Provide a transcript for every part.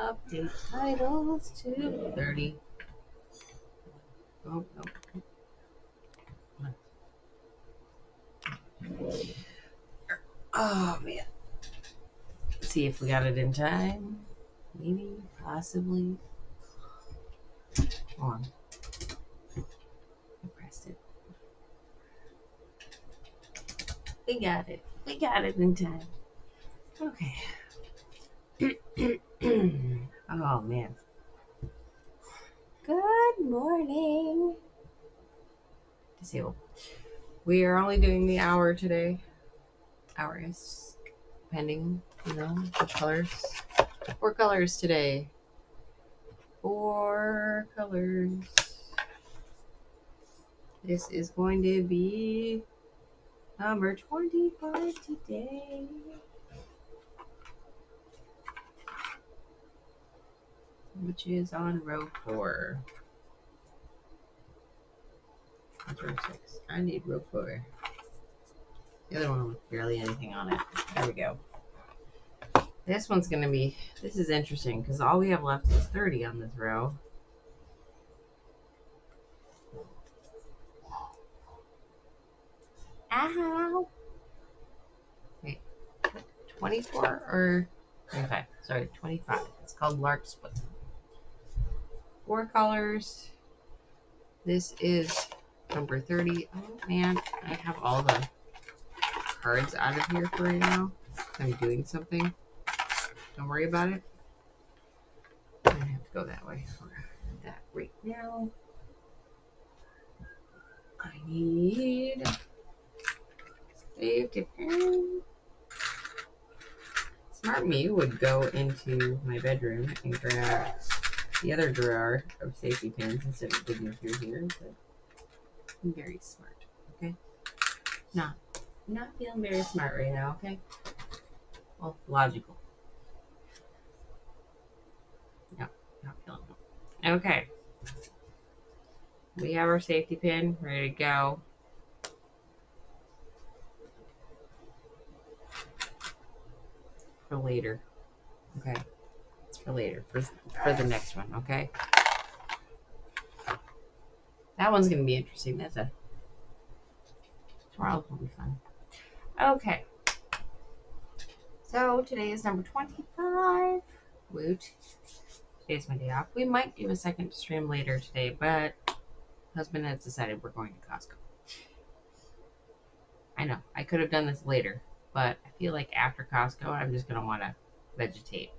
Update titles to 30. Oh, no. Oh, man. Let's see if we got it in time. Maybe, possibly. Hold on. I pressed it. We got it. We got it in time. Okay. Oh, man. Good morning. Disable. We are only doing the hour today. Hour is pending, the colors. 4 colors today. 4 colors. This is going to be number 25 today. Which is on row 4. Row 6. I need row 4. The other one with barely anything on it. There we go. This one's going to be... This is interesting because all we have left is 30 on this row. Ow! Wait. 24 or 25? Sorry, 25. It's called Lark's Foot. 4 colors. This is number 30. Oh, man. I have all the cards out of here for right now. I'm doing something. Don't worry about it. I have to go that way for that right now. I need safety pin. Smart me would go into my bedroom and grab the other drawer of safety pins instead of digging through here, but I'm very smart, okay? Not feeling very smart right now, okay? Well, logical. No, not feeling it. Okay. We have our safety pin ready to go. For later. Okay. It's for later. For the next one, okay? That one's gonna be interesting. Tomorrow's gonna be fun. Okay. So today is number 25. Woot. Today's my day off. We might do a second stream later today, but husband has decided we're going to Costco. I know. I could have done this later, but I feel like after Costco, I'm just going to want to vegetate.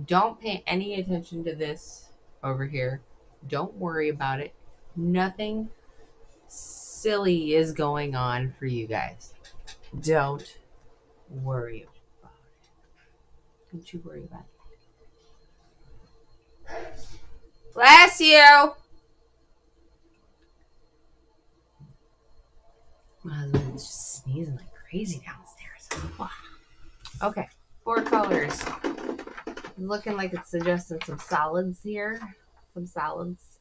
Don't pay any attention to this over here. Don't worry about it. Nothing silly is going on for you guys. Don't worry about it. Don't you worry about it. Bless you! My husband's just sneezing like crazy downstairs. Wow. Okay, 4 colors. Looking like it's suggesting some solids here. Some solids.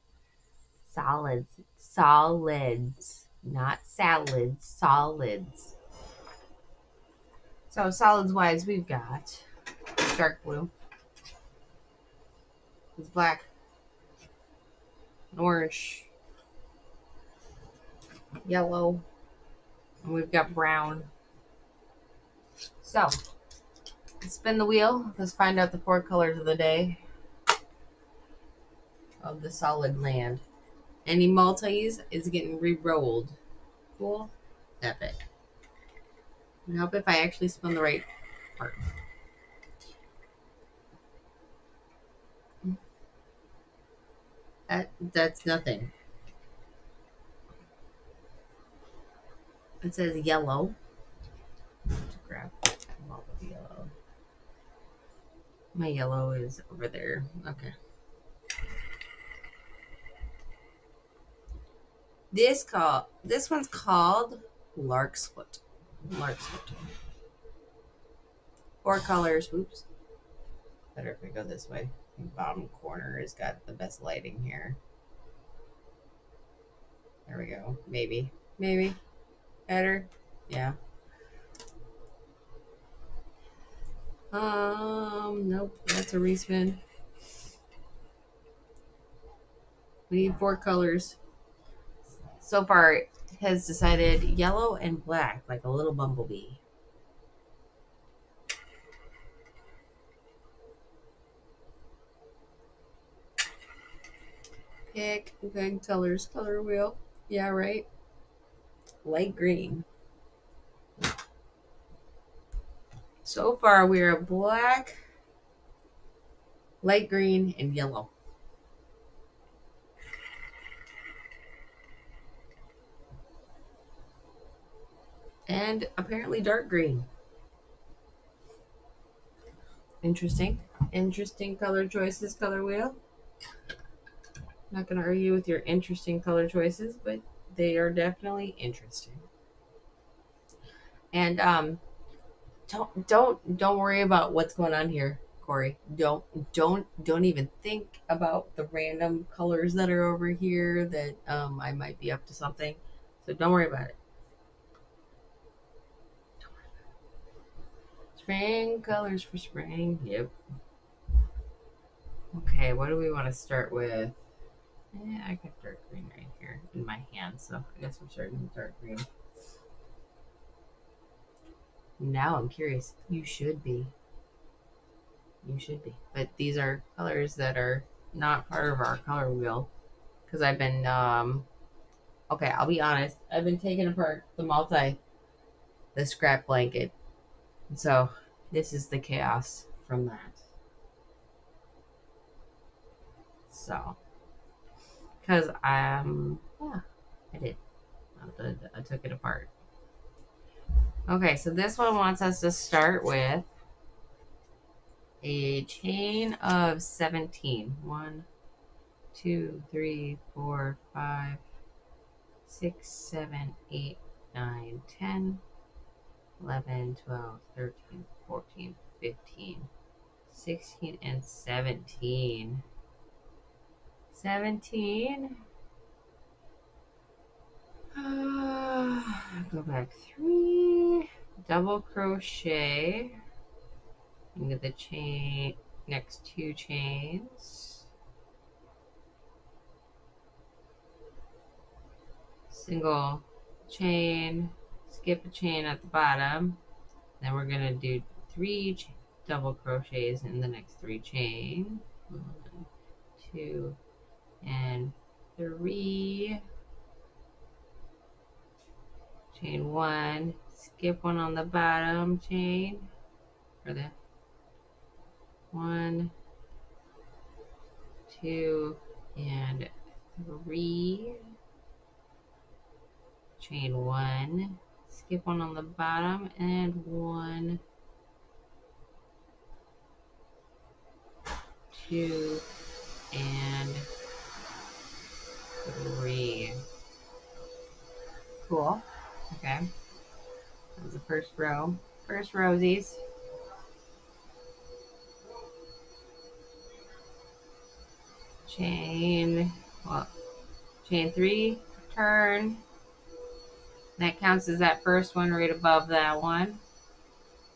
Solids. Not salads. Solids. So solids wise, we've got dark blue. It's black. Orange. Yellow. And we've got brown. So, let's spin the wheel. Let's find out the 4 colors of the day of the solid land. Any multis is getting re-rolled. Cool. Epic. And help if I actually spin the right part. That's nothing. It says yellow. Grab all of the yellow. My yellow is over there. Okay. This one's called Lark's Foot. Lark's Foot. 4 colors. Oops. Better if we go this way. The bottom corner has got the best lighting here. There we go. Maybe. Better. Yeah. Nope. That's a respin. We need 4 colors. So far, it has decided yellow and black, like a little bumblebee. Pick good colors, color wheel. Yeah, right. Light green. So far, we're black, light green, and yellow. And apparently dark green. Interesting. Interesting color choices, color wheel. Not going to argue with your interesting color choices, but they are definitely interesting. And don't worry about what's going on here, Corey. Don't even think about the random colors that are over here that I might be up to something. So don't worry about it. Spring colors for spring. Yep. Okay, what do we want to start with? I got dark green right here in my hand, so I guess we're starting with dark green. Now I'm curious. You should be. You should be. But these are colors that are not part of our color wheel. Because I've been, okay, I'll be honest. I've been taking apart the scrap blanket. So this is the chaos from that. So, because, yeah, I did. I took it apart. Okay, so this one wants us to start with a chain of 17. 1, 2, 3, 4, 5, 6, 7, 8, 9, 10, 11, 12, 13, 14, 15, 16, and 17. 17. Go back 3. Double crochet into the chain, next 2 chains. Single chain, skip a chain at the bottom. Then we're going to do 3 double crochets in the next 3 chains. 1, 2, and 3. Chain 1, skip 1 on the bottom chain, or the 1, 2, and 3. Chain 1, skip 1 on the bottom, and 1, 2, and 3. Cool. Okay. That was the first row. First rosies. Chain 3, turn. That counts as that first one right above that one.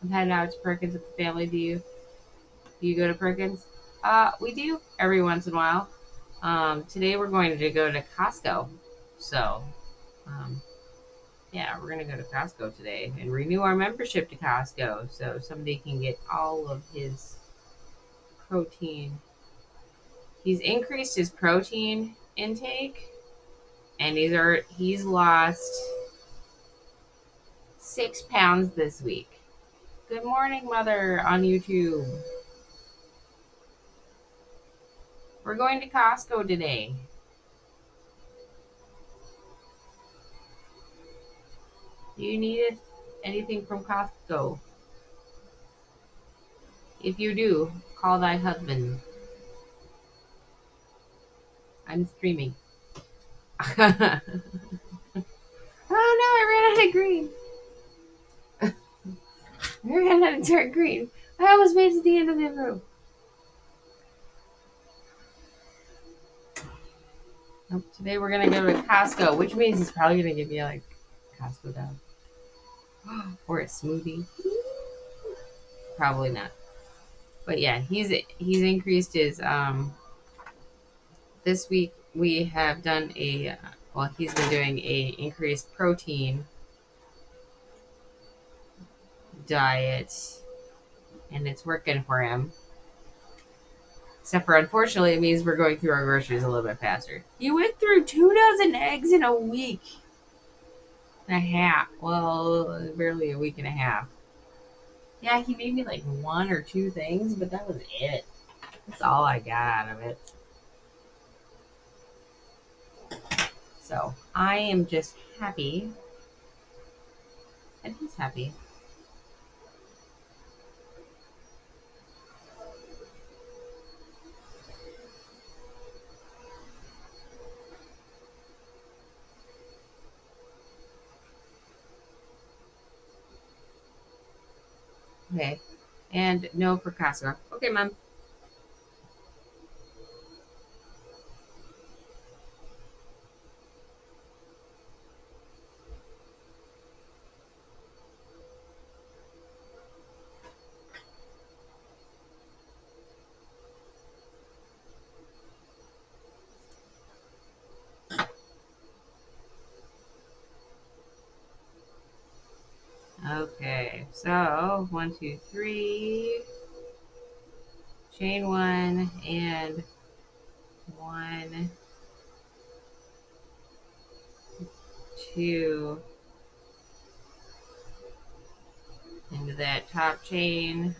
I'm heading out to Perkins with the family. Do you go to Perkins? We do every once in a while. Today we're going to go to Costco. So, yeah, we're going to go to Costco today and renew our membership to Costco so somebody can get all of his protein. He's increased his protein intake and he's lost 6 pounds this week. Good morning, Mother, on YouTube. We're going to Costco today. Do you need anything from Costco? If you do, call thy husband. I'm streaming. Oh no, I ran out of green. I ran out of dark green. I almost made it to the end of the room. Nope, today we're gonna go to Costco, which means he's probably gonna give me like Costco dog. Or a smoothie. Probably not. But yeah, he's increased his this week we have done well, he's been doing a increased protein diet, and it's working for him. Except for, unfortunately, it means we're going through our groceries a little bit faster. He went through 2 dozen eggs in a week and a half. Well, barely a week and a half. Yeah, he made me like one or two things, but that was it. That's all I got out of it. So I am just happy. And he's happy. Okay. And no for Costco. Okay, Mom. Okay, so 1, 2, 3, chain one, and 1, 2 into that top chain.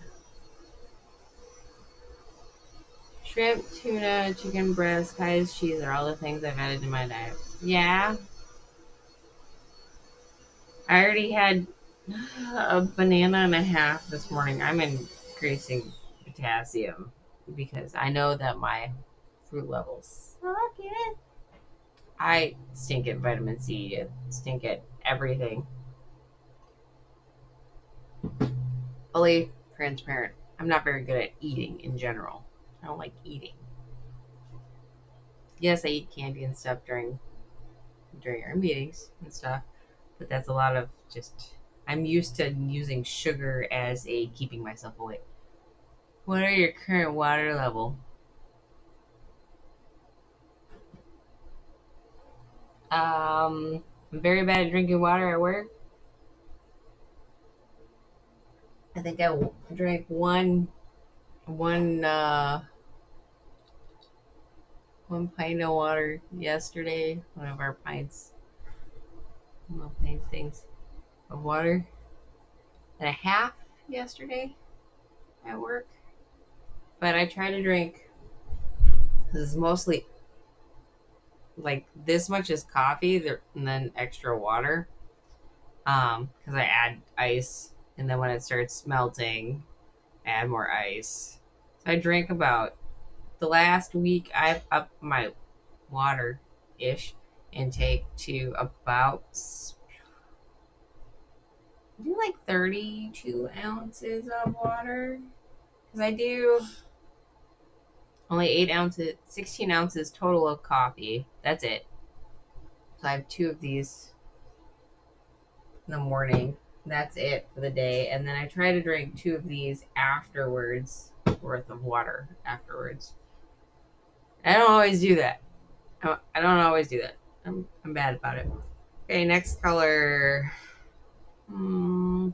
Shrimp, tuna, chicken breast, cottage cheese are all the things I've added to my diet. Yeah, I already had a banana and a half this morning. I'm increasing potassium because I know that my fruit levels suck it. I stink at vitamin C, stink at everything. Fully transparent. I'm not very good at eating in general. I don't like eating. Yes, I eat candy and stuff during our meetings and stuff, but that's a lot of just. I'm used to using sugar as a keeping myself awake. What are your current water level? I'm very bad at drinking water at work. I think I drank one one pint of water yesterday. One of our pints, little pint things of water, and a half yesterday at work. But I try to drink. This is mostly like this much is coffee, and then extra water. Because I add ice, and then when it starts melting, add more ice. So I drank about the last week. I've upped my water ish intake to about I do like 32 ounces of water because I do only 8 ounces, 16 ounces total of coffee. That's it. So I have two of these in the morning. That's it for the day. And then I try to drink two of these afterwards, worth of water afterwards. I don't always do that. I don't always do that. I'm bad about it. Okay, next color. I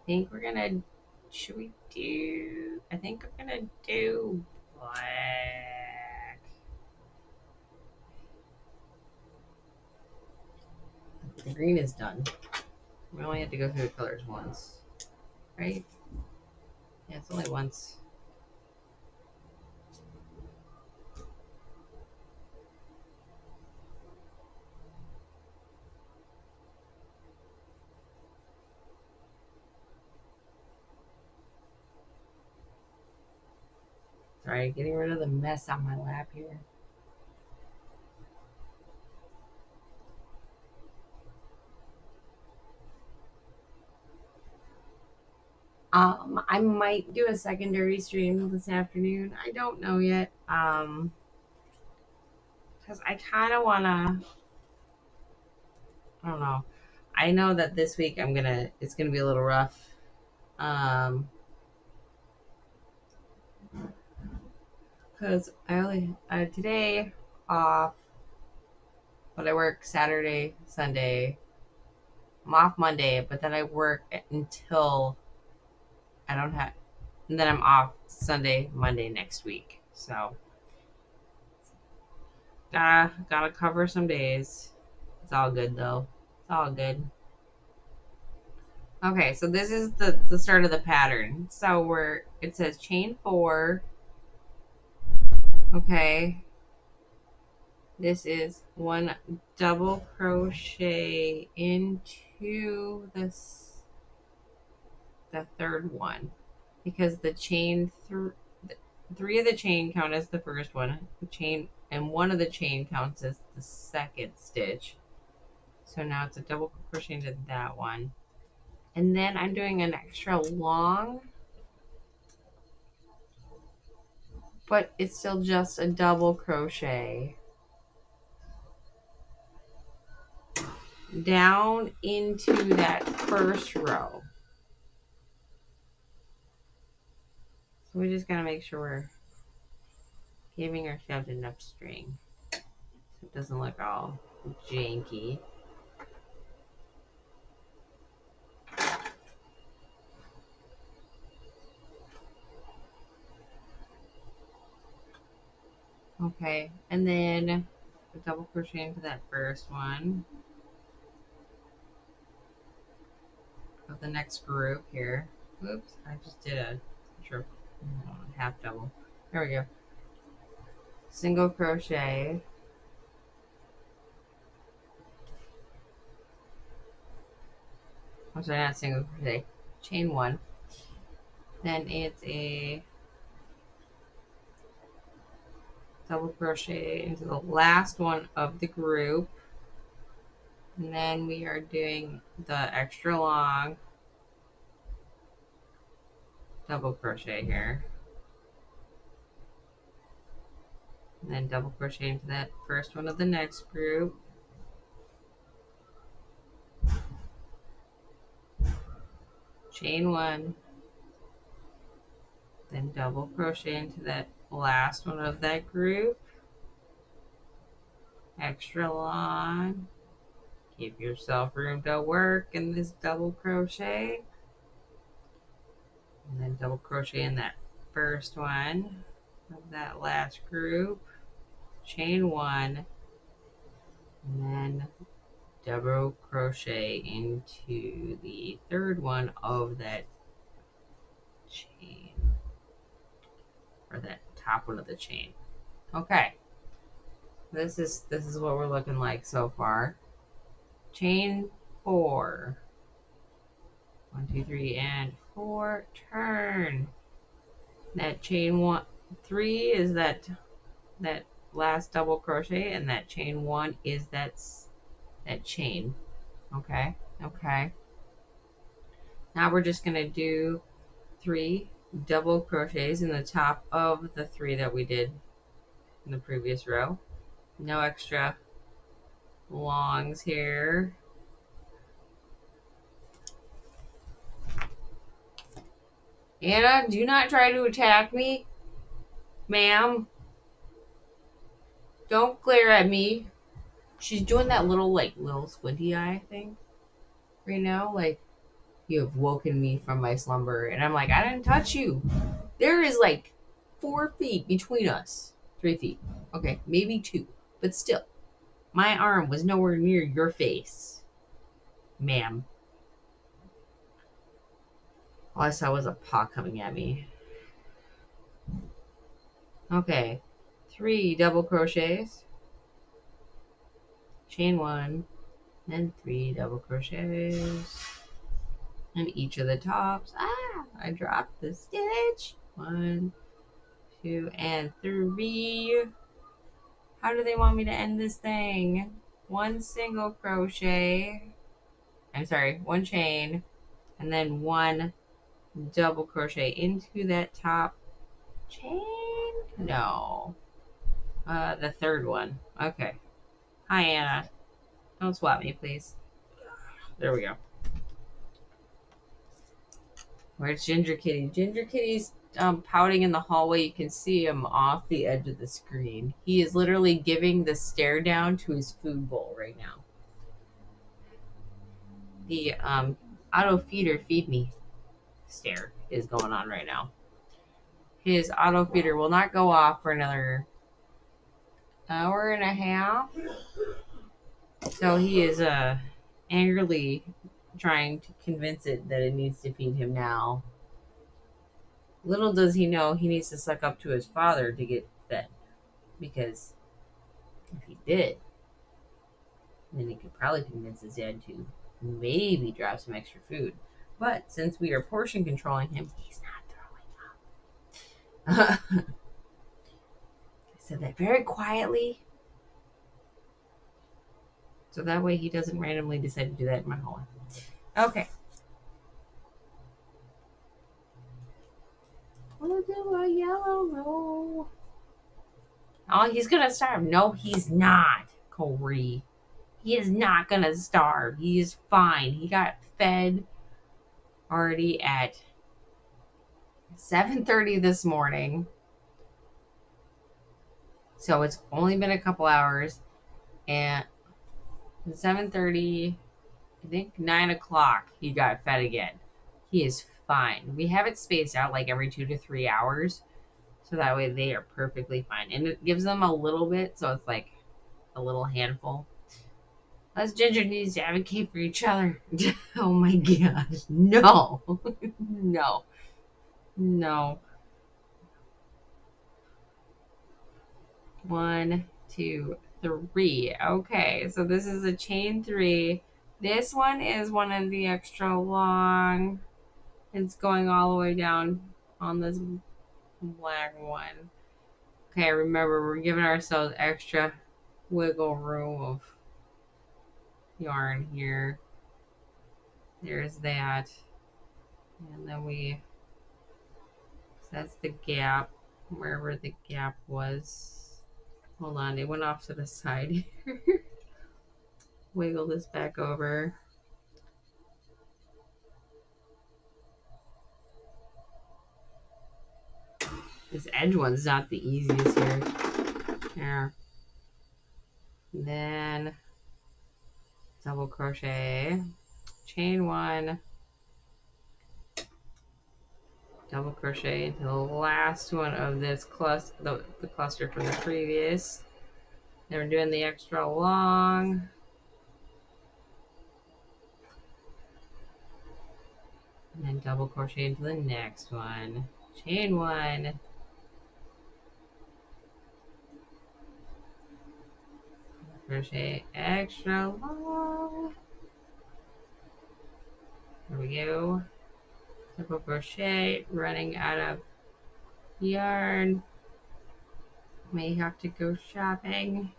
think we're gonna. Should we do? I think I'm gonna do black. The green is done. We only have to go through the colors once, right? Yeah, it's only once. Sorry, getting rid of the mess on my lap here. I might do a secondary stream this afternoon. I don't know yet. Because I kind of wanna. I don't know. I know that this week It's gonna be a little rough. Um, because today off, but I work Saturday, Sunday. I'm off Monday, but then I work until I don't have, and then I'm off Sunday, Monday next week. So gotta cover some days. It's all good though. It's all good. Okay, so this is the start of the pattern. So it says chain 4. Okay. This is 1 double crochet into the third one, because the chain 3 of the chain count as the first one, the chain, and 1 of the chain counts as the second stitch. So now it's a double crochet into that one. And then I'm doing an extra long, but it's still just a double crochet down into that first row. So we just gotta make sure we're giving ourselves enough string so it doesn't look all janky. Okay, and then a double crochet into that first one of the next group here. Oops, I just did a half double. There we go. Single crochet. I'm sorry, not single crochet. Chain 1. Then it's a double crochet into the last one of the group. And then we are doing the extra long double crochet here. And then double crochet into that first one of the next group. Chain 1. Then double crochet into that last one of that group. Extra long. Give yourself room to work in this double crochet. And then double crochet in that first one of that last group. Chain 1. And then double crochet into the third one of that chain, or that top one of the chain. Okay, this is what we're looking like so far. Chain 4. 1, 2, 3, and 4. Turn. That chain 3 is that last double crochet, and that chain 1 is that chain. Okay. Now we're just gonna do 3 double crochets in the top of the 3 that we did in the previous row. No extra longs here. Anna, do not try to attack me, ma'am. Don't glare at me. She's doing that little squinty eye thing right now. Like, you have woken me from my slumber. And I'm like, I didn't touch you. There is like 4 feet between us. 3 feet. Okay, maybe 2. But still, my arm was nowhere near your face, ma'am. All I saw was a paw coming at me. Okay, 3 double crochets. Chain 1. Then 3 double crochets. And each of the tops. I dropped the stitch. 1, 2, and 3. How do they want me to end this thing? 1 single crochet. I'm sorry, 1 chain. And then 1 double crochet into that top chain. No. The third one. Okay. Hi, Anna. Don't swap me, please. There we go. Where's Ginger Kitty? Ginger Kitty's pouting in the hallway. You can see him off the edge of the screen. He is literally giving the stare down to his food bowl right now. The auto feeder feed me stare is going on right now. His auto feeder will not go off for another hour and a half. So he is angrily trying to convince it that it needs to feed him now. Little does he know he needs to suck up to his father to get fed. Because if he did, then he could probably convince his dad to maybe drop some extra food. But since we are portion controlling him, he's not throwing up. I said that very quietly. So that way he doesn't randomly decide to do that in my hallway. Okay. We'll do a yellow roll. Oh, he's gonna starve. No, he's not, Corey. He is not gonna starve. He is fine. He got fed already at 7:30 this morning. So it's only been a couple hours. And 7:30, I think 9 o'clock, he got fed again. He is fine. We have it spaced out like every 2 to 3 hours. So that way they are perfectly fine. And it gives them a little bit. So it's like a little handful. Us ginger needs to advocate for each other. Oh my gosh. No. No. No. 1, 2, 3. Okay, so this is a chain 3. This one is one of the extra long. It's going all the way down on this black one. Okay, remember we're giving ourselves extra wiggle room of yarn here. There's that. And then that's the gap, wherever the gap was. Hold on, it went off to the side. Wiggle this back over. This edge one's not the easiest here. There. Then double crochet, chain 1, double crochet into the last one of this cluster, the cluster from the previous. Then we're doing the extra long. And then double crochet into the next one. Chain 1. Crochet extra long. There we go. Double crochet, running out of yarn. May have to go shopping.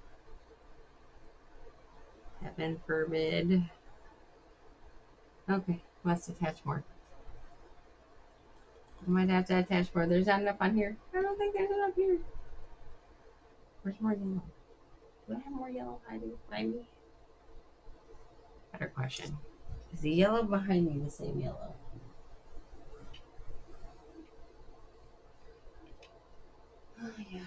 Heaven forbid. Okay, must attach more. I might have to attach more. There's not enough on here. I don't think there's enough here. Where's more yellow? Do I have more yellow hiding behind me? Better question. Is the yellow behind me the same yellow? Oh, yeah.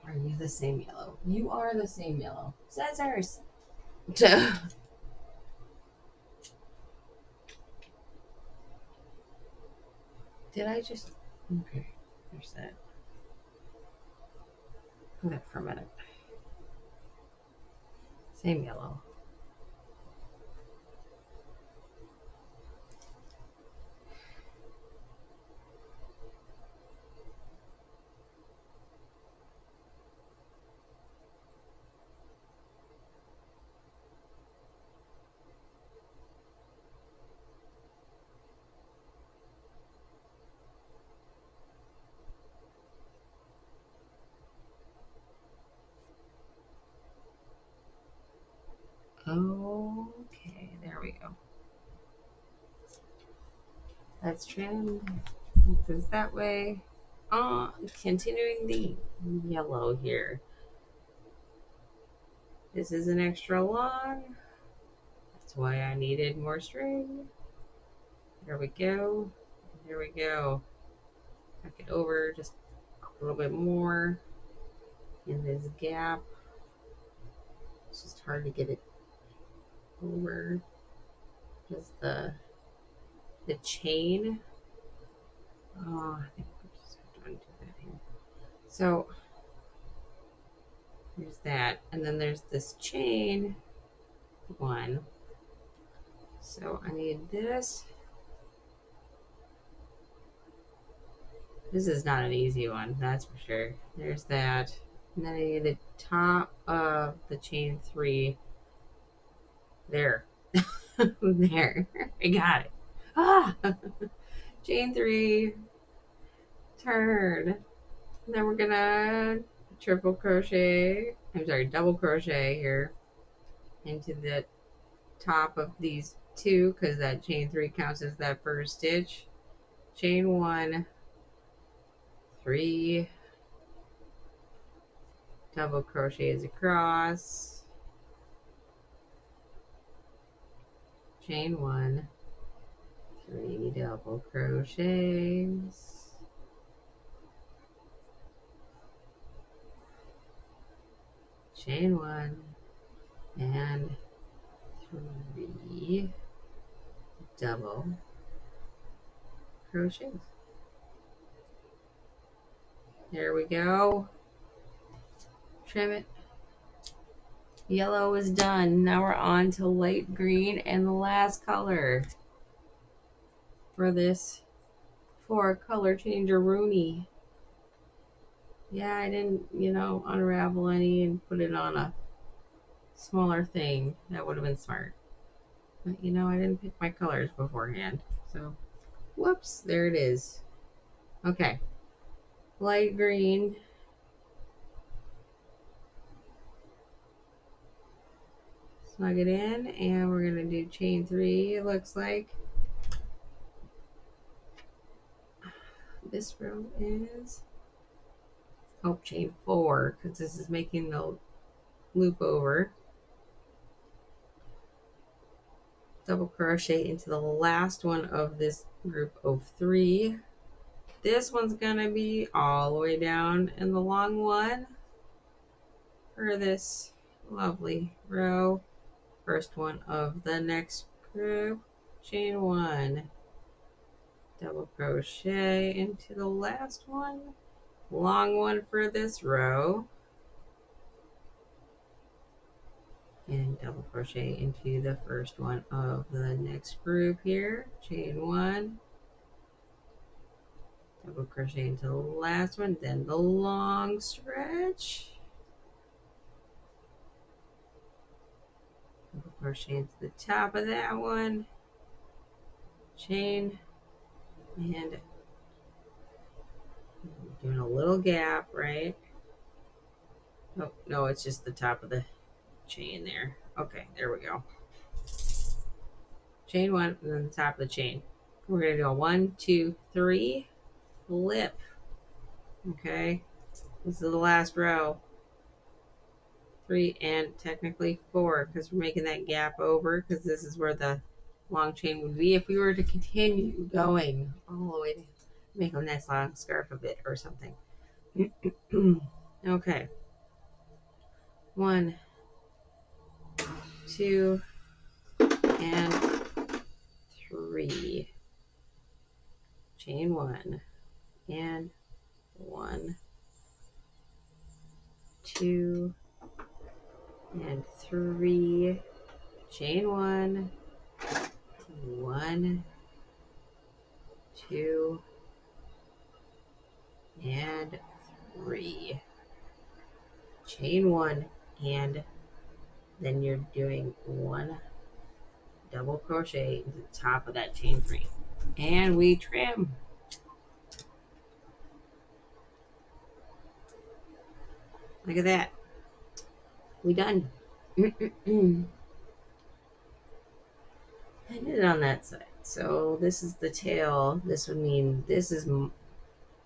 Are you the same yellow? You are the same yellow. Scissors! Did I just... Okay, there's that. Hold that for a minute. Same yellow. Okay, there we go. Let's trim this that way. Continuing the yellow here. This is an extra long. That's why I needed more string. There we go. Here we go. Tuck it over just a little bit more in this gap. It's just hard to get it over. Just the chain. Oh, I think we just have to undo that here. So there's that, and then there's this chain one. So I need this. This is not an easy one, that's for sure. There's that. And then I need the top of the chain 3. There. There. I got it. Ah! Chain 3. Turn. Then we're gonna triple crochet. I'm sorry, double crochet here into the top of these 2 because that chain 3 counts as that first stitch. Chain 1, 3, double crochets across, chain 1, 3 double crochets, chain 1, and 3 double crochets. There we go. Trim it. Yellow is done. Now we're on to light green and the last color for this 4 color changer Rooney. Yeah, I didn't, unravel any and put it on a smaller thing. That would have been smart. But, I didn't pick my colors beforehand. So, whoops, there it is. Okay. Light green. Snug it in, and we're going to do chain 3, it looks like. This row is, chain 4, because this is making the loop over. Double crochet into the last one of this group of 3. This one's gonna be all the way down in the long one for this lovely row. First one of the next group, chain 1, double crochet into the last one, long one for this row, and double crochet into the first one of the next group here, chain 1, double crochet into the last one, then the long stretch, double crochet into the top of that one, chain, and doing a little gap, right? Oh, no, it's just the top of the chain there. Okay, there we go. Chain 1 and then the top of the chain. We're going to go 1, 2, 3, flip. Okay, this is the last row. 3 and technically 4 because we're making that gap over because this is where the long chain would be if we were to continue going all the way to make a nice long scarf of it or something. Okay. 1, 2, and 3. Chain 1 and 1, 2, and 3. Chain 1, 1, 2, and 3. Chain 1, and then you're doing 1 double crochet into the top of that chain 3, and we trim. Look at that, we done. I did it on that side, so this is the tail. This would mean this is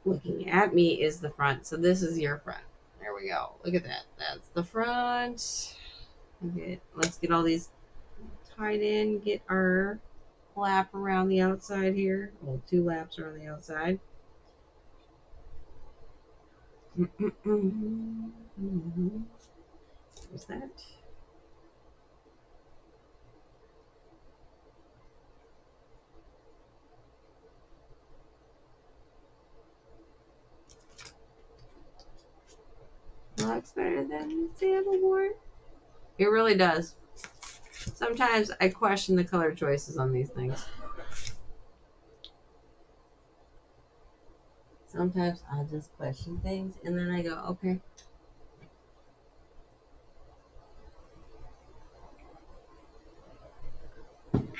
looking at me is the front, so this is your front. There we go, look at that, that's the front. Okay, let's get all these tied in, get our lap around the outside here. Well, 2 laps around the outside. What's that? Looks better than sandalwood. It really does. Sometimes I question the color choices on these things. Sometimes I just question things and then I go, okay.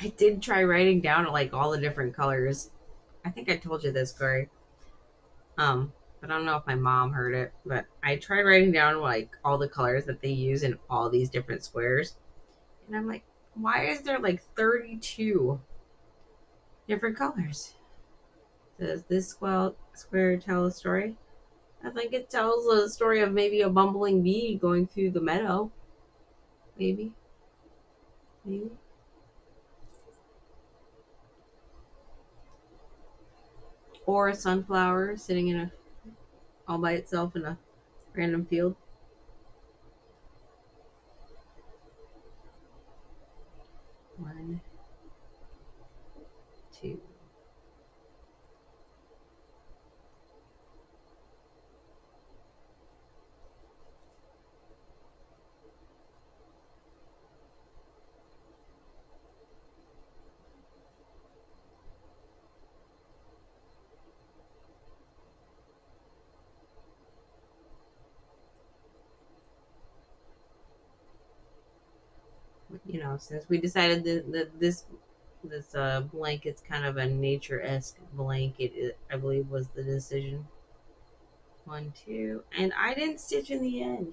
I did try writing down like all the different colors. I think I told you this, Corey. But I don't know if my mom heard it. But I tried writing down like all the colors that they use in all these different squares. And I'm like, why is there like 32 different colors? Does this square tell a story? I think it tells a story of maybe a bumbling bee going through the meadow. Maybe. Maybe. Or a sunflower sitting in a all by itself in a random field. One, two. You know, since we decided that this blanket's kind of a nature-esque blanket, I believe was the decision. One, two, and I didn't stitch in the end.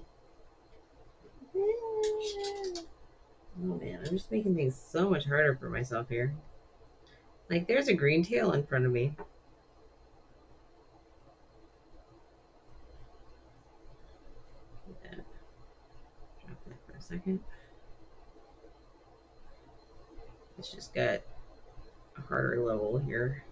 Oh man, I'm just making things so much harder for myself here. Like there's a green tail in front of me. Drop that for a second. It's just got a harder level here.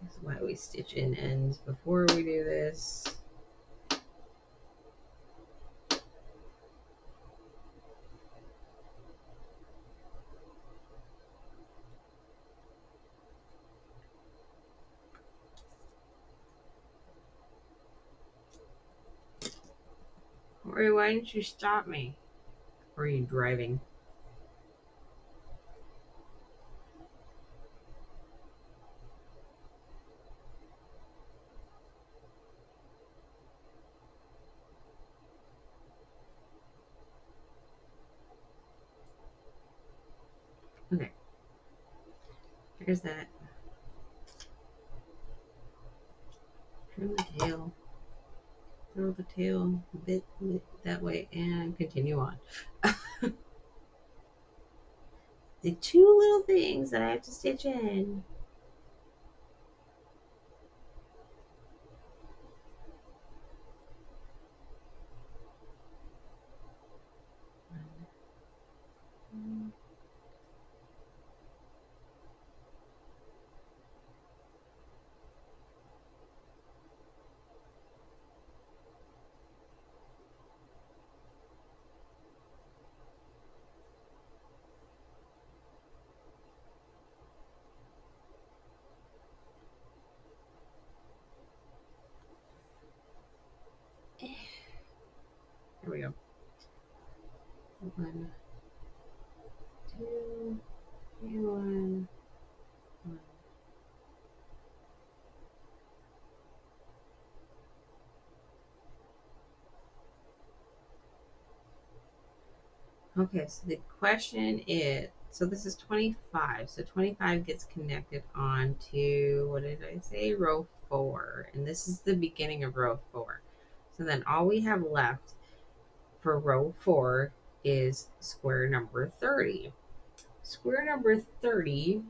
That's why we stitch in ends before we do this. Corey, why didn't you stop me? Or are you driving? Okay. There's that. Trim the tail. Throw the tail a bit that way and continue on. The 2 little things that I have to stitch in. There we go. 1, 2, 3, 1. Okay, so the question is, so this is 25. So 25 gets connected on to, what did I say? Row 4. And this is the beginning of row 4. So then all we have left for row 4 is square number 30. Square number 30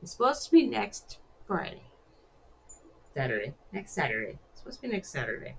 is supposed to be next Friday. Saturday. Next Saturday. It's supposed to be next Saturday.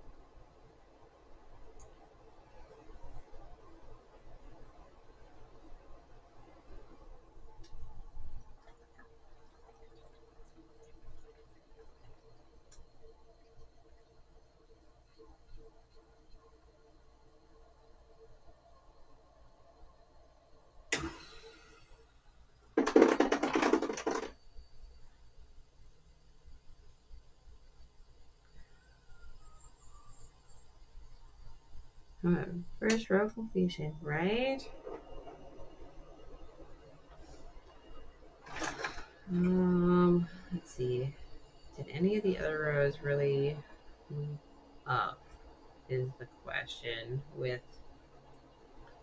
First row completion, right? Let's see. Did any of the other rows really move up? Is the question with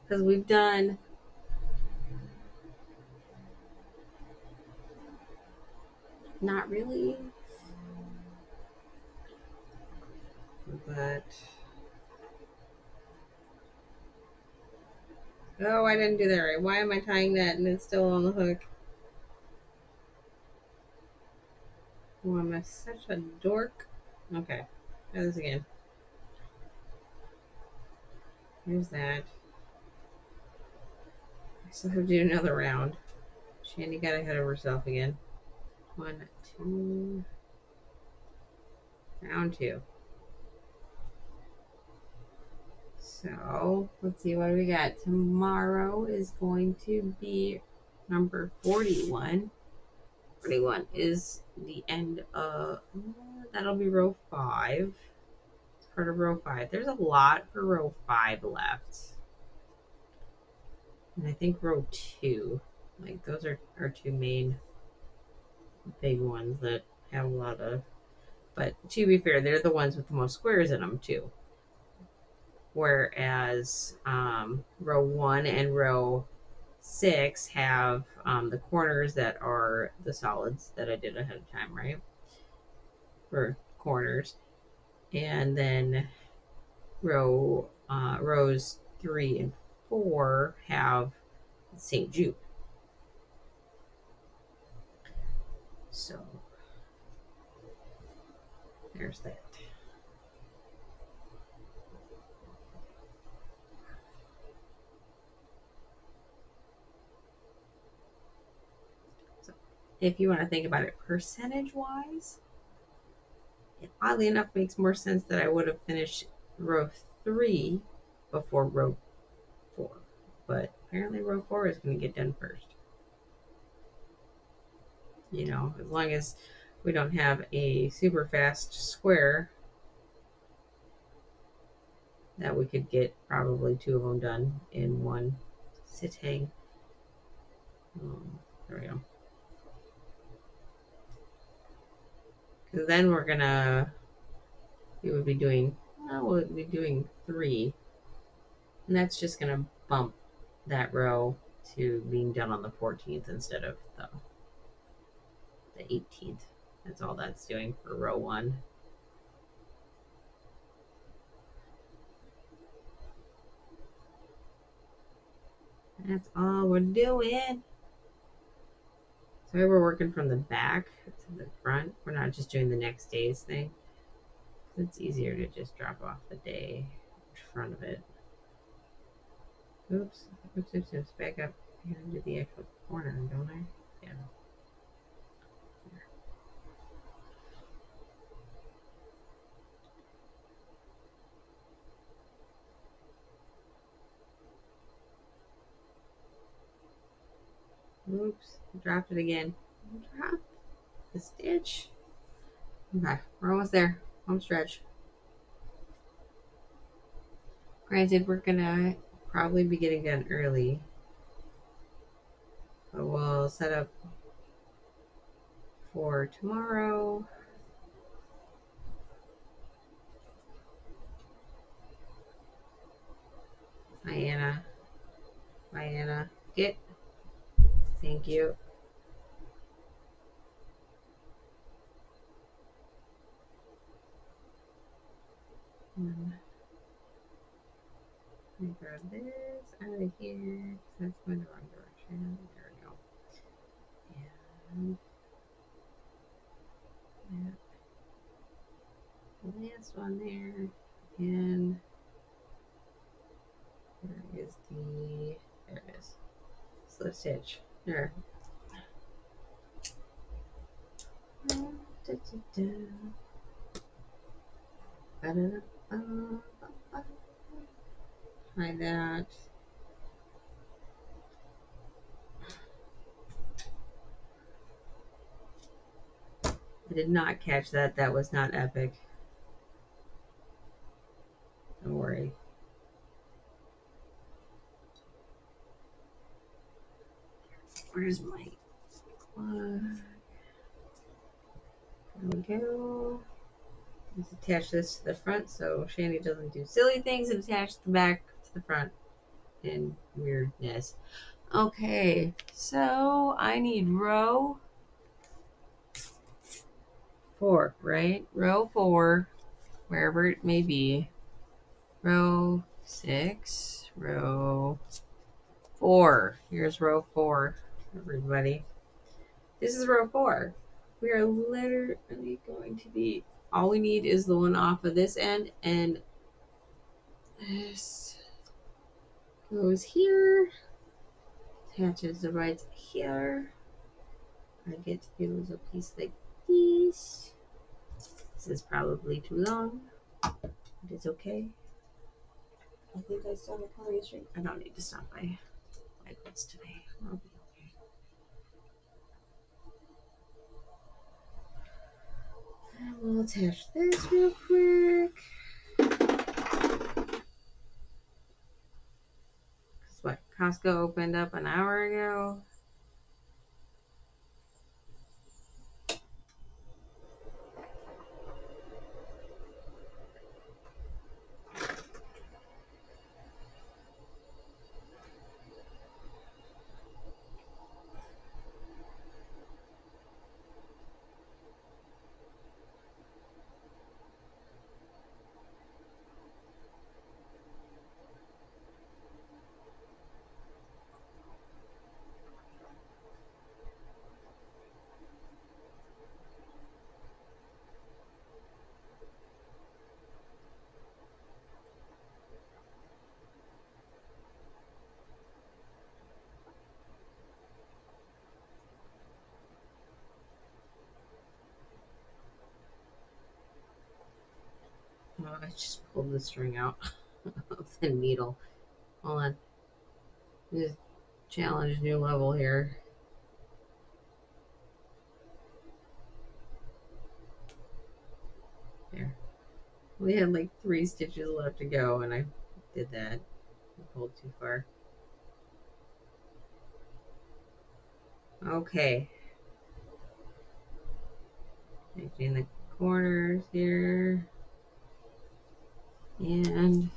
because we've done not really, but oh, I didn't do that right. Why am I tying that and it's still on the hook? Oh, I'm such a dork. Okay, try this again. Here's that. I still have to do another round. Shandy got ahead of herself again. 1, 2, round 2. So let's see what do we got. Tomorrow is going to be number 41. 41 is the end of that'll be row 5. It's part of row 5. There's a lot for row 5 left. And I think row 2. Like those are our two main big ones that have a lot of, but to be fair, they're the ones with the most squares in them too. Whereas row 1 and row 6 have the corners that are the solids that I did ahead of time, right? For corners. And then rows 3 and 4 have St. Jude. So there's that. So if you want to think about it percentage wise, it oddly enough makes more sense that I would have finished row 3 before row 4. But apparently row 4 is going to get done first. You know, as long as we don't have a super fast square, that we could get probably 2 of them done in one sitting. There we go. Because then we'll be doing 3. And that's just going to bump that row to being done on the 14th instead of the 18th. That's all that's doing for row 1. That's all we're doing. Sorry, we're working from the back to the front. We're not just doing the next day's thing. It's easier to just drop off the day in front of it. Oops. Back up. I gotta do the actual corner, don't I? Yeah. Oops. Dropped it again. Drop the stitch. Okay. We're almost there. Home stretch. Granted, we're gonna probably be getting done early. But we'll set up for tomorrow. Hi, Anna. Bye, Anna. Get. Thank you. Let me grab this out of here. That's going the wrong direction. There we go. And that last one there. And where is there it is. Slip stitch. There. Try that. I did not catch that. That was not epic. Don't worry. Where's my plug? There we go. Let's attach this to the front so Shandy doesn't do silly things and attach the back to the front and weirdness. Okay, so I need row 4, right? Row 4, wherever it may be. Row 6, row 4. Here's row 4, everybody. This is row 4. We are literally going to be, all we need is the one off of this end, and this goes here, attaches the right here. I get to use a piece like this. This is probably too long, but it's okay. I think I saw the coloring string. I don't need to stop by my goods today. I'll be okay. And we'll attach this real quick. Because what? Costco opened up an hour ago. Oh, I just pulled the string out of the needle. Hold on. Just challenge new level here. There. We had like 3 stitches left to go, and I did that. I pulled too far. Okay. Making the corners here. And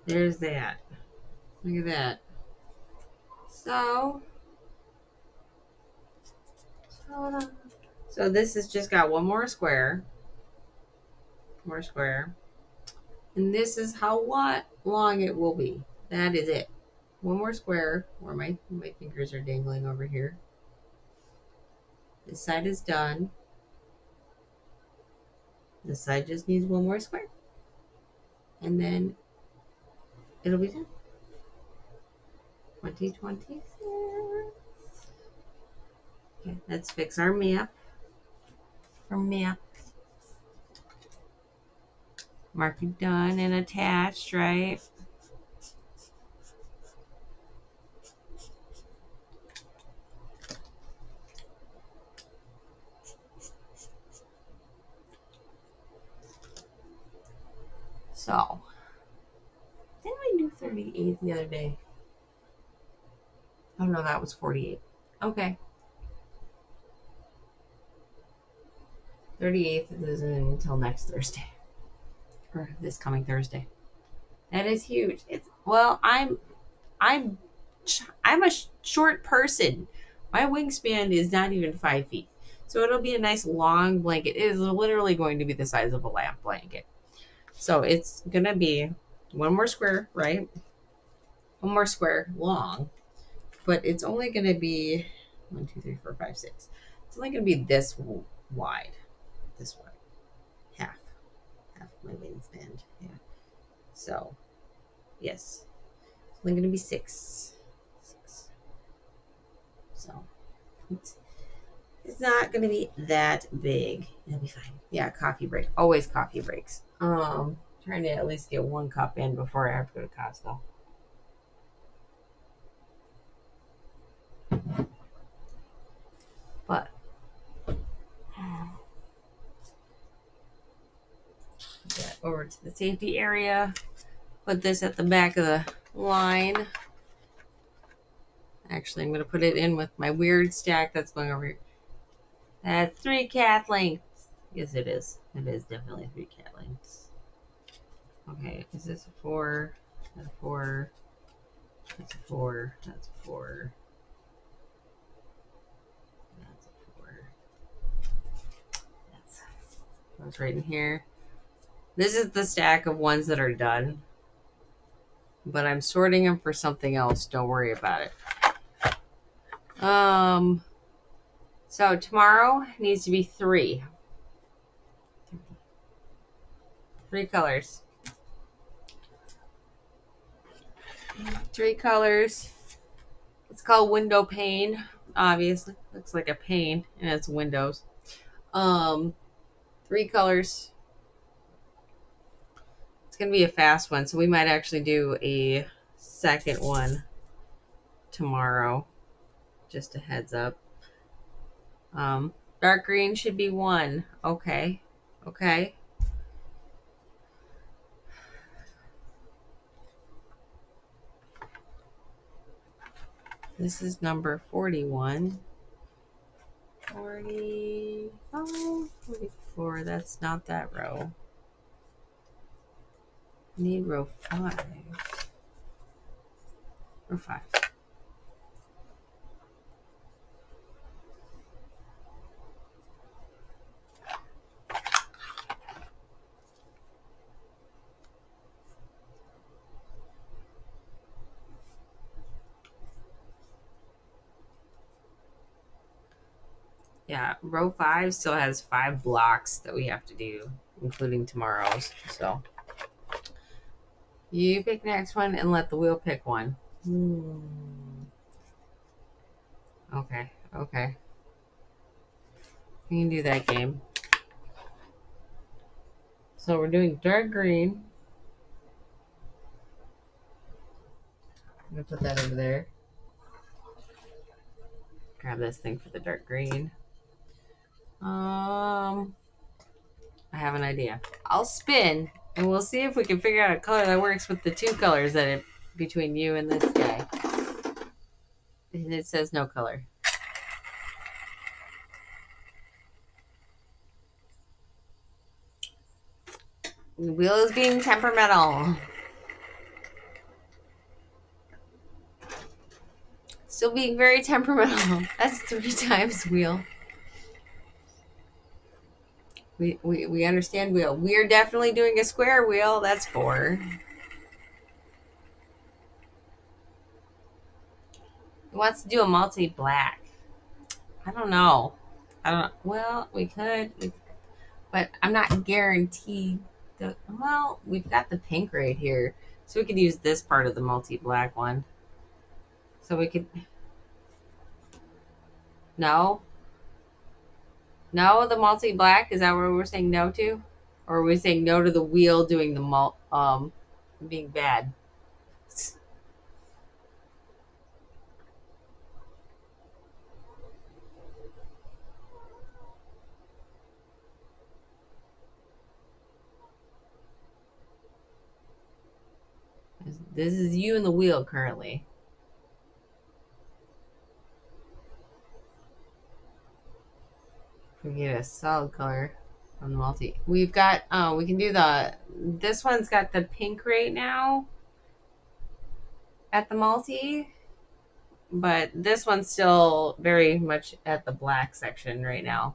there's that. Look at that. So, hold on. So this has just got one more square. More square. And this is how long it will be. That is it. One more square where my fingers are dangling over here. This side is done. This side just needs one more square. And then it'll be done. 2026. Okay, let's fix our map. For map. Mark it done and attached, right? So, didn't we do 38 the other day? Oh no, that was 48. Okay. 38th isn't until next Thursday. Or this coming Thursday. That is huge. It's well, I'm a short person. My wingspan is not even 5 feet. So it'll be a nice long blanket. It is literally going to be the size of a lamp blanket. So it's gonna be one more square, right? One more square long, but it's only gonna be 1, 2, 3, 4, 5, 6. It's only gonna be this wide, this wide, half my wingspan. Yeah. So yes, it's only gonna be 6. So it's not gonna be that big. It'll be fine. Yeah, coffee break. Always coffee breaks. Trying to at least get 1 cup in before I have to go to Costco. But get over to the safety area. put this at the back of the line. Actually, I'm going to put it in with my weird stack that's going over here. That's 3 cat lengths. Yes, it is. It is definitely 3 cat lengths. Okay, is this a 4? That's a 4. That's a 4. That's a 4. That's a 4. That's goes right in here. This is the stack of ones that are done. But I'm sorting them for something else. Don't worry about it. So tomorrow needs to be 3. 3 colors. 3 colors. It's called window pane. Obviously, looks like a pane, and it's windows. 3 colors. It's gonna be a fast one, so we might actually do a second one tomorrow. Just a heads up. Dark green should be 1. Okay. Okay. This is number 41. 40. Oh, 44. That's not that row. I need row 5. Row 5. Yeah, row 5 still has 5 blocks that we have to do, including tomorrow's. So you pick next one and let the wheel pick one. Okay, okay. We can do that game. So we're doing dark green. I'm gonna put that over there. Grab this thing for the dark green. I have an idea. I'll spin and we'll see if we can figure out a color that works with the 2 colors that it between you and this guy. And it says no color. The wheel is being temperamental. Still being very temperamental. That's 3 times wheel. We understand wheel. We're definitely doing a square wheel. That's 4. He wants to do a multi-black. I don't know. Well, we could. But I'm not guaranteed. Well, we've got the pink right here. So we could use this part of the multi-black one. So we could... No? No, the multi-black? Is that what we're saying no to? Or are we saying no to the wheel doing the being bad? This is you and the wheel currently. We get a solid color on the multi. We've got, we can do this one's got the pink right now at the multi, but this one's still very much at the black section right now.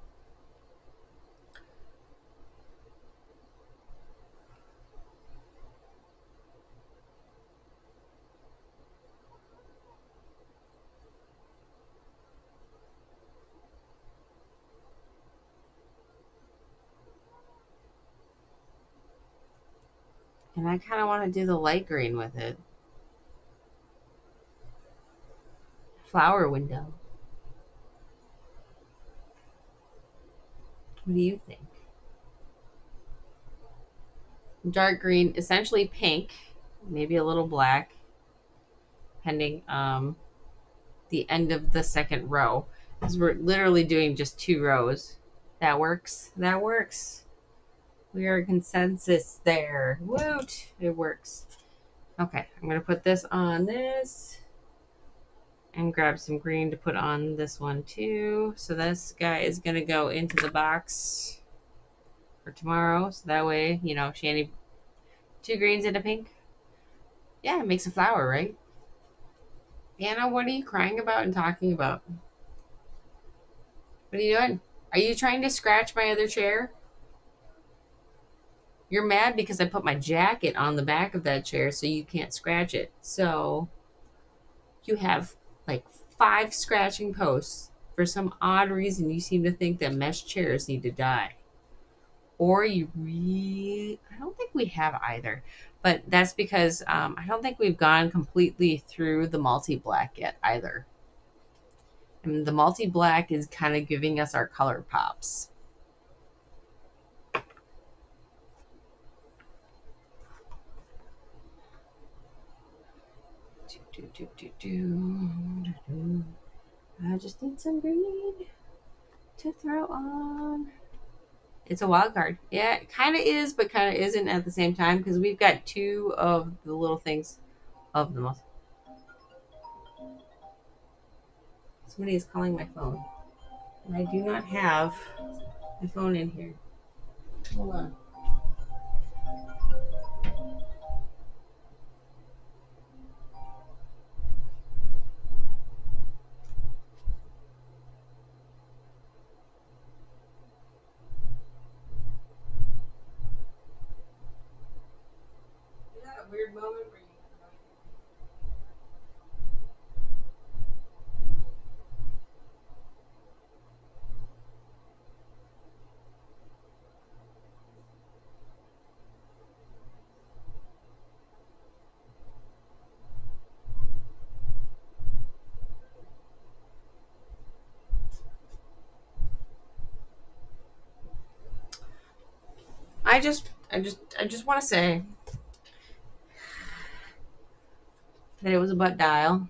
And I kind of want to do the light green with it. Flower window. What do you think? Dark green, essentially pink, maybe a little black, pending the end of the second row. Because we're literally doing just 2 rows. That works. That works. We are consensus there. Woot! It works. Okay, I'm going to put this on this and grab some green to put on this one too. So this guy is going to go into the box for tomorrow. So that way, you know, Shanny, two greens and a pink. Yeah, it makes a flower, right? Anna, what are you crying about and talking about? What are you doing? Are you trying to scratch my other chair? You're mad because I put my jacket on the back of that chair so you can't scratch it. So you have like 5 scratching posts. For some odd reason, you seem to think that mesh chairs need to die. Or you really, I don't think we have either. But that's because I don't think we've gone completely through the multi-black yet either. And the multi-black is kind of giving us our color pops. I just need some green to throw on. It's a wild card. Yeah, it kind of is, but kind of isn't at the same time because we've got 2 of the little things of the most. Somebody is calling my phone. And I do not have my phone in here. Hold on. Is that a weird moment where you I just want to say that it was a butt dial.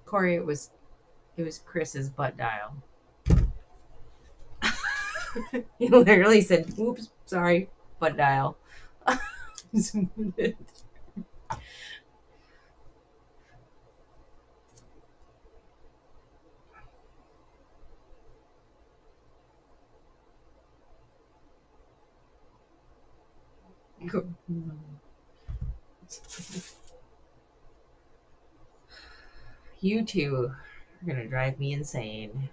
Corey, it was Chris's butt dial. He literally said, "Oops, sorry, butt dial." You two are gonna drive me insane.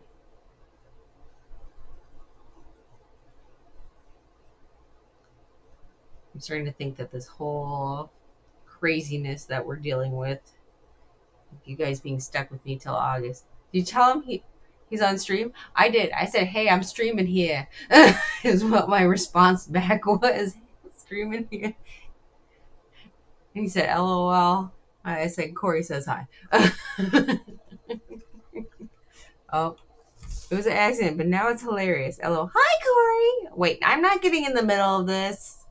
I'm starting to think that this whole craziness that we're dealing with, you guys being stuck with me till August. Did you tell him he's on stream? I did. I said, "Hey, I'm streaming here." Is what my response back was. Streaming here. And he said, "LOL." I said, "Corey says hi." Oh, it was an accident, but now it's hilarious. LOL. Hi, Corey. Wait, I'm not getting in the middle of this.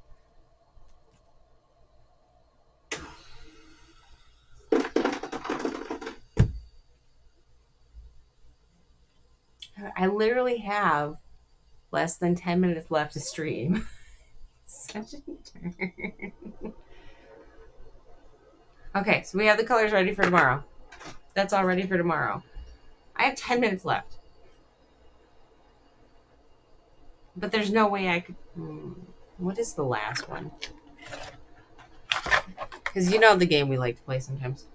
I literally have less than 10 minutes left to stream. Such a turn. Okay, so we have the colors ready for tomorrow. That's all ready for tomorrow. I have 10 minutes left. But there's no way I could. What is the last one? Because you know the game we like to play sometimes.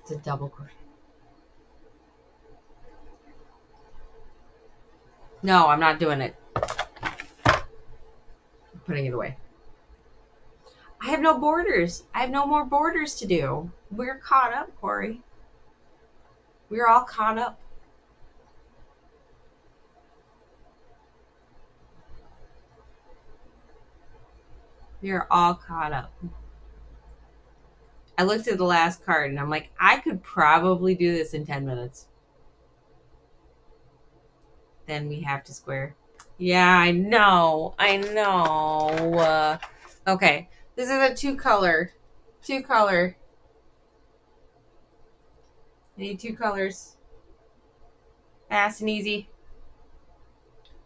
It's a double crochet. No, I'm not doing it. I'm putting it away. I have no borders. I have no more borders to do. We're caught up, Corey. We're all caught up. We're all caught up. I looked at the last card and I'm like, I could probably do this in 10 minutes. then we have to square. Yeah, I know. I know. Okay. This is a two color. Two color. I need two colors. Fast and easy.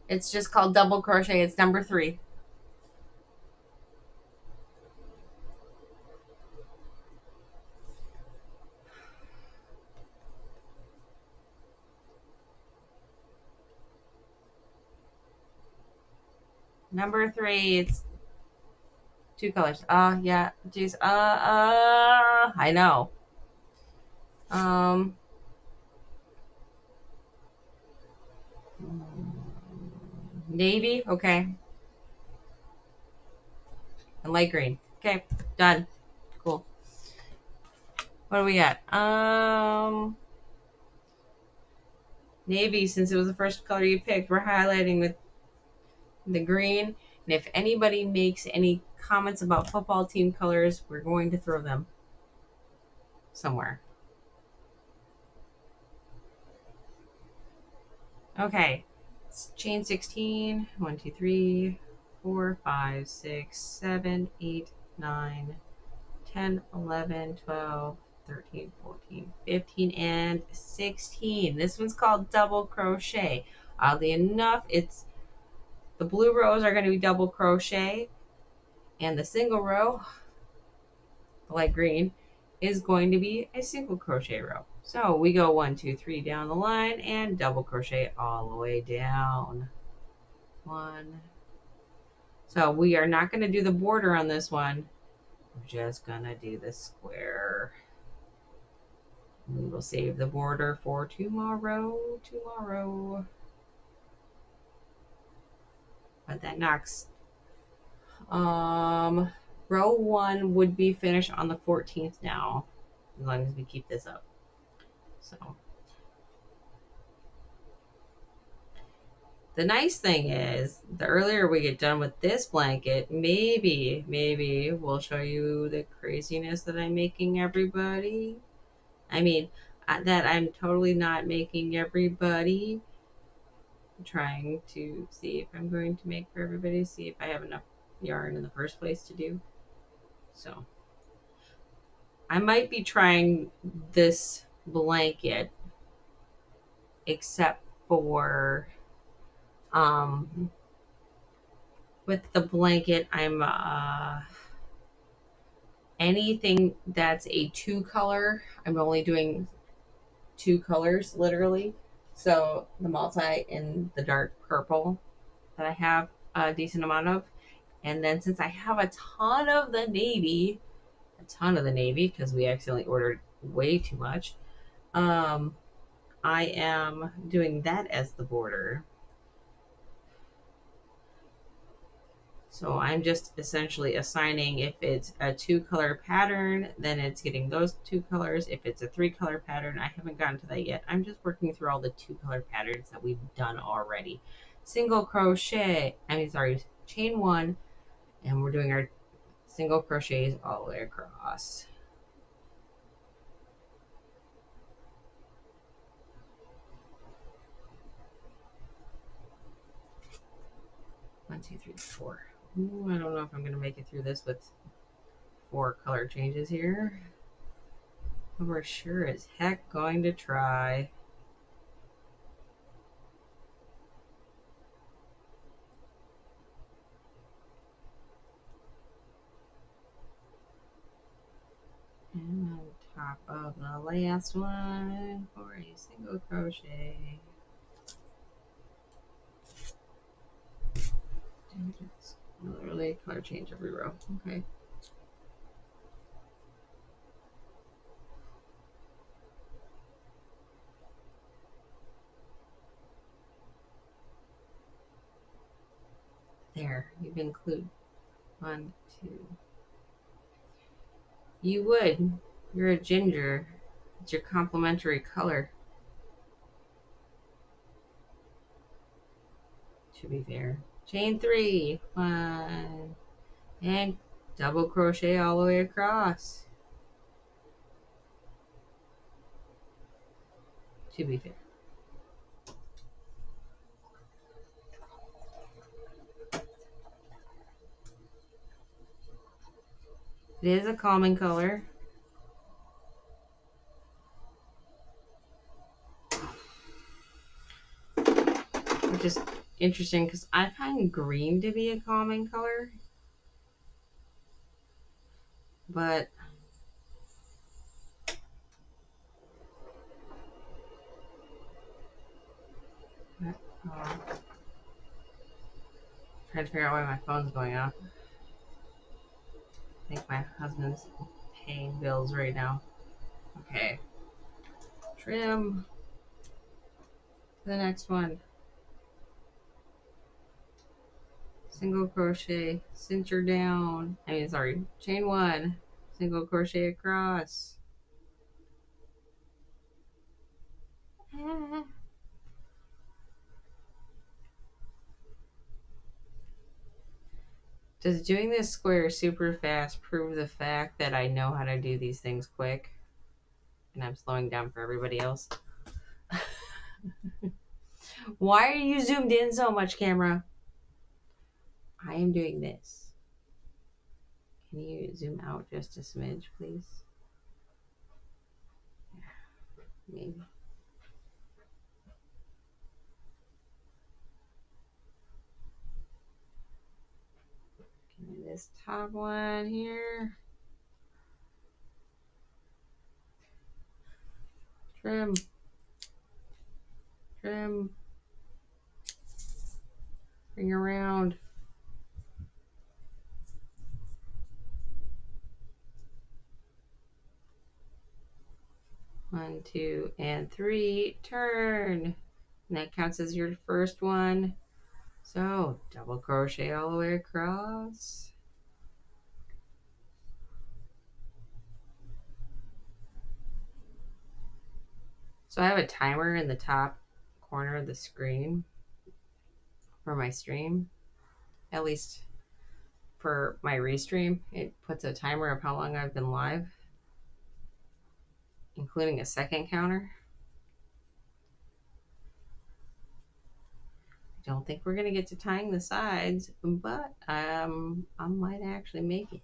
It's just called double crochet. It's number 3. Number 3. It's two colors. Yeah. Jeez. I know. Um, Navy. Okay. And light green. Okay. Done. Cool. What do we got? Navy, since it was the first color you picked, we're highlighting with the green. And if anybody makes any comments about football team colors, we're going to throw them somewhere. Okay. It's chain 16. 1, 2, 3, 4, 5, 6, 7, 8, 9, 10, 11, 12, 13, 14, 15, and 16. This one's called double crochet. Oddly enough, it's the blue rows are going to be double crochet, and the single row, the light green, is going to be a single crochet row. So we go 1, 2, 3 down the line and double crochet all the way down. 1. So we are not going to do the border on this one. We're just going to do the square. We will save the border for tomorrow. But that knocks. Row 1 would be finished on the 14th now, as long as we keep this up. So the nice thing is, the earlier we get done with this blanket, maybe we'll show you the craziness that I'm making everybody. I mean, that I'm totally not making everybody. I'm trying to see if I'm going to make for everybody, see if I have enough yarn in the first place to do. So I might be trying this blanket, except for with the blanket, I'm anything that's a 2 color, I'm only doing 2 colors literally. So the multi in the dark purple that I have a decent amount of, and then since I have a ton of the navy because we accidentally ordered way too much, I am doing that as the border. So I'm just essentially assigning, if it's a 2 color pattern, then it's getting those 2 colors. If it's a 3 color pattern, I haven't gotten to that yet. I'm just working through all the 2 color patterns that we've done already. Single crochet, chain 1, and we're doing our single crochets all the way across. One, two, three, 4. Ooh, I don't know if I'm going to make it through this with 4 color changes here. But we're sure as heck going to try. And on top of the last one for a single crochet. Literally color change every row. Okay. There, you've included 1, 2. You would. You're a ginger. It's your complementary color. To be fair. Chain 3. 1. And double crochet all the way across. To be fair. It is a calming color. Which is interesting because I find green to be a calming color. But trying to figure out why my phone's going off. I think my husband's paying bills right now. Okay. Trim. The next one. Single crochet, cincher down. Sorry, chain one, single crochet across. Does doing this square super fast prove the fact that I know how to do these things quick and I'm slowing down for everybody else? Why are you zoomed in so much, camera? I am doing this. Can you zoom out just a smidge, please? Maybe. This top one here. Trim. Trim. Bring around. 1, 2, and 3. Turn. And that counts as your first one. So double crochet all the way across. So I have a timer in the top corner of the screen for my stream. At least for my restream, it puts a timer of how long I've been live, including a second counter. I don't think we're going to get to tying the sides, but I might actually make it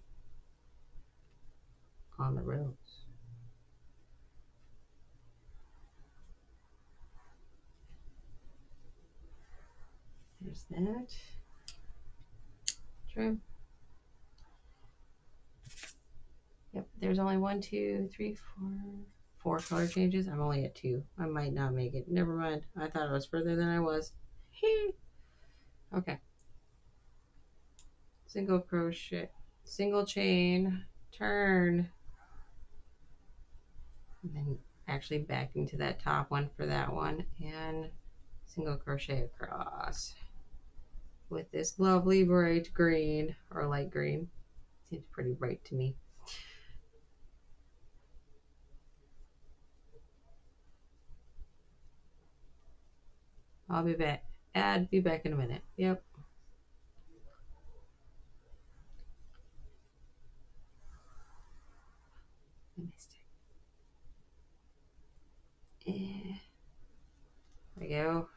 on the rows. There's that. Trim. Yep, there's only 1, 2, 3, 4 color changes. I'm only at 2. I might not make it. Never mind. I thought I was further than I was. Okay. Single crochet, single chain, turn, and then actually back into that top one for that one, and single crochet across with this lovely bright green or light green. Seems pretty bright to me. I'll be back. Be back in a minute. Yep. I missed it. There we go.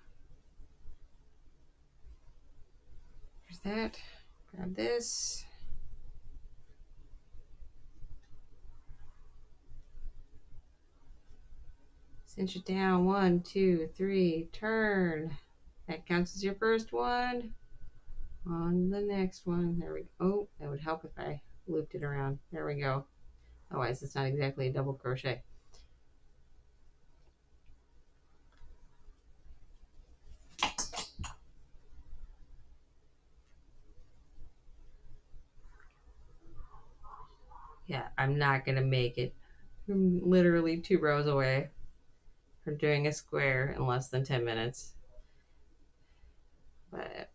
There's that. Grab this. Cinch it down. 1, 2, 3. Turn. That counts as your first one. On the next one, there we go. Oh, that would help if I looped it around. There we go. Otherwise, it's not exactly a double crochet. Yeah, I'm not going to make it. I'm literally 2 rows away from doing a square in less than 10 minutes. But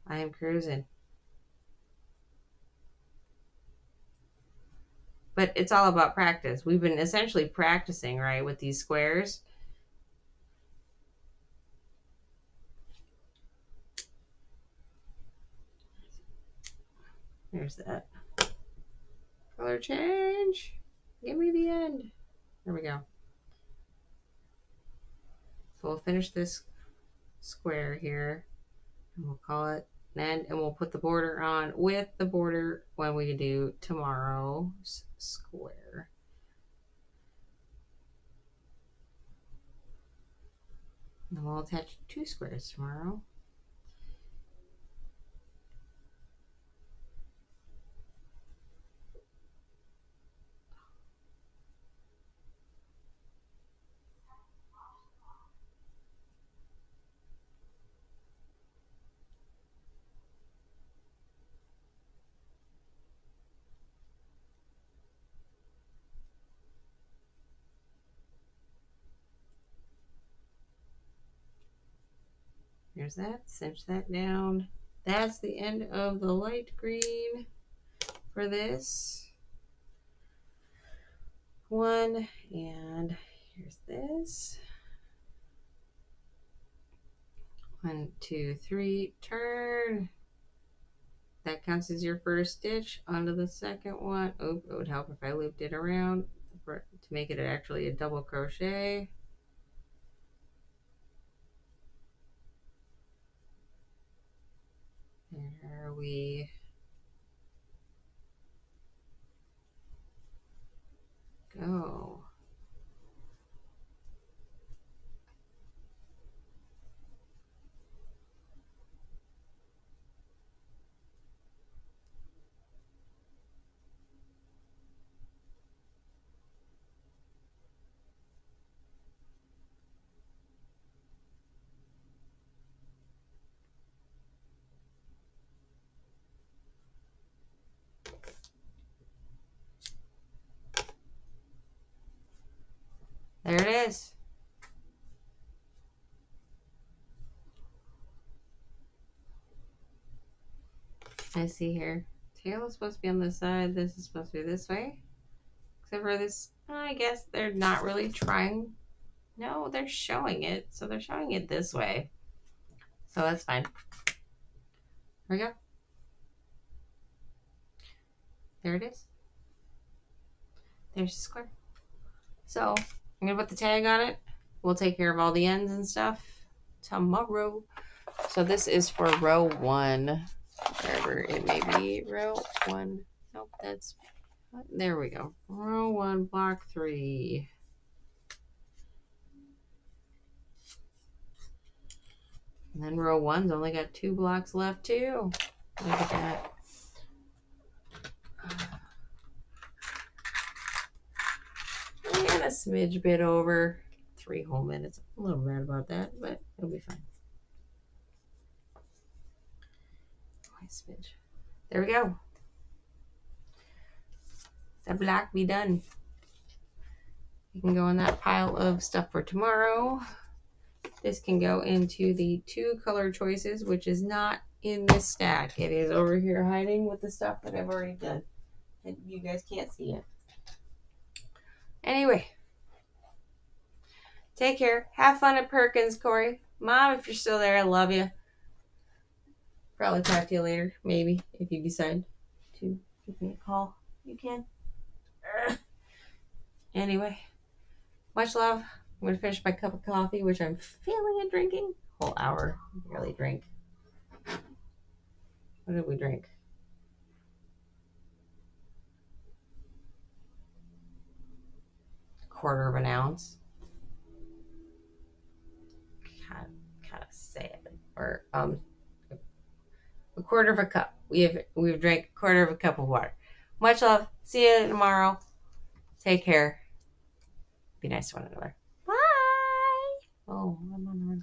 I am cruising. But it's all about practice. We've been essentially practicing, right, with these squares. There's that. Color change. Give me the end. There we go. So we'll finish this square here. And we'll call it and we'll put the border on with the border when we do tomorrow's square. And we'll attach 2 squares tomorrow. There's that. Cinch that down. That's the end of the light green for this one. And here's this. 1, 2, 3, turn. That counts as your first stitch. Onto the second one. Oh, it would help if I looped it around to make it actually a double crochet. There we go. There it is. I see here. Tail is supposed to be on this side. This is supposed to be this way. Except for this, I guess they're not really trying. No, they're showing it. So they're showing it this way. So that's fine. There we go. There it is. There's the square. So I'm going to put the tag on it. We'll take care of all the ends and stuff tomorrow. So this is for row 1. Wherever it may be. Row 1. Nope, that's... There we go. Row 1, block 3. And then row 1's only got 2 blocks left too. Look at that. And a smidge bit over 3 whole minutes. I'm a little mad about that, but it'll be fine. Smidge. There we go. That block be done. You can go in that pile of stuff for tomorrow. This can go into the 2 color choices, which is not in this stack. It is over here hiding with the stuff that I've already done. And you guys can't see it. Anyway. Take care. Have fun at Perkins, Corey. Mom, if you're still there, I love you. Probably talk to you later, maybe, if you decide to give me a call. You can. Anyway, much love. I'm going to finish my cup of coffee, which I'm feeling and drinking. Whole hour. Barely drink. What did we drink? Quarter of an ounce. Kind of sad. Or a quarter of a cup. We've drank a quarter of a cup of water. Much love. See you tomorrow. Take care. Be nice to one another. Bye. Oh, I'm on the wrong screen.